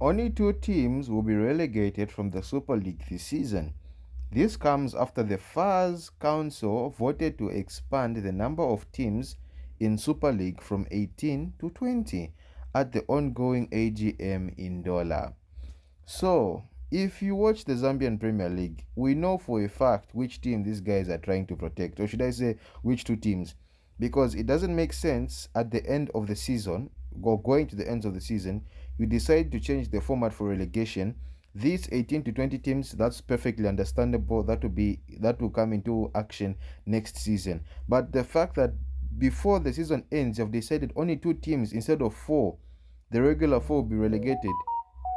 Only 2 teams will be relegated from the Super League this season. This comes after the FAS Council voted to expand the number of teams in Super League from 18 to 20 at the ongoing AGM in Dola. So, if you watch the Zambian Premier League, we know for a fact which team these guys are trying to protect, or should I say, which 2 teams. Because it doesn't make sense at the end of the season, or going to the end of the season, you decide to change the format for relegation. These 18 to 20 teams, that's perfectly understandable. That will come into action next season. But the fact that before the season ends, you've decided only 2 teams instead of 4, the regular 4 will be relegated.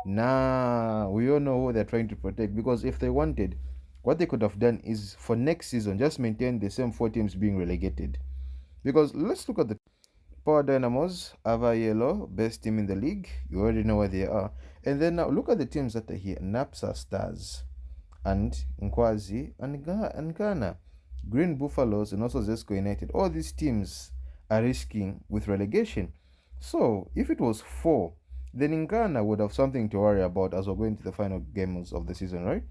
Nah, we all know who they're trying to protect, because if they wanted, what they could have done is for next season just maintain the same 4 teams being relegated. Because let's look at the Power Dynamos, Ava Yellow, best team in the league. You already know where they are. And then now look at the teams that are here: Napsa Stars and Nkwazi and Ghana, Green Buffaloes, and also Zesco United. All these teams are risking with relegation. So if it was 4, then Ghana would have something to worry about as we're going to the final games of the season, right?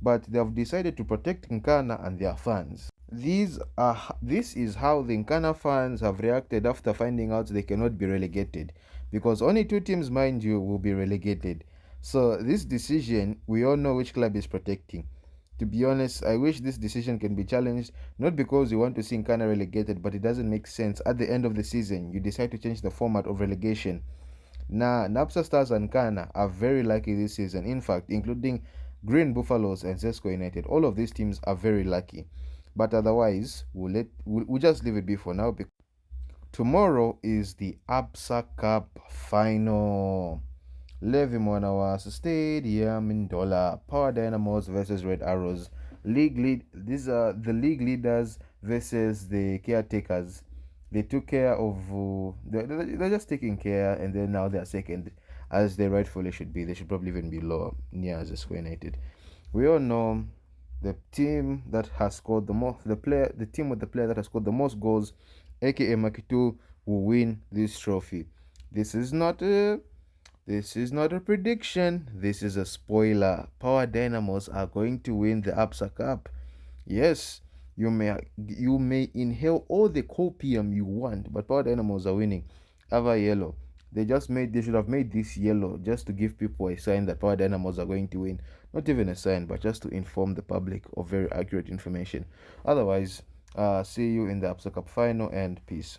But they have decided to protect Nkana and their fans. This is how the Nkana fans have reacted after finding out they cannot be relegated, because only 2 teams, mind you, will be relegated. So this decision, we all know which club is protecting. To be honest, I wish this decision can be challenged, not because you want to see Nkana relegated, but it doesn't make sense. At the end of the season, you decide to change the format of relegation. Now, Napsa Stars and Kana are very lucky this season. In fact, including Green Buffaloes and Zesco United, all of these teams are very lucky. But otherwise, we'll just leave it be for now. Tomorrow is the Absa Cup final. Levi Mwanawasa Stadium in Dola. Power Dynamos versus Red Arrows. These are the league leaders versus the caretakers. They took care of. They're just taking care, and then now they're second, as they rightfully should be. They should probably even be lower, near Zesco United. We all know the team that has scored the most, the team with the player that has scored the most goals, aka Makitu, will win this trophy. This is not a prediction. This is a spoiler. Power Dynamos are going to win the Absa Cup. Yes, you may inhale all the copium you want, but Power Dynamos are winning. Ava Yellow. They should have made this yellow just to give people a sign that Power Dynamos are going to win. Not even a sign, but just to inform the public of very accurate information. Otherwise, see you in the Absa Cup final, and peace.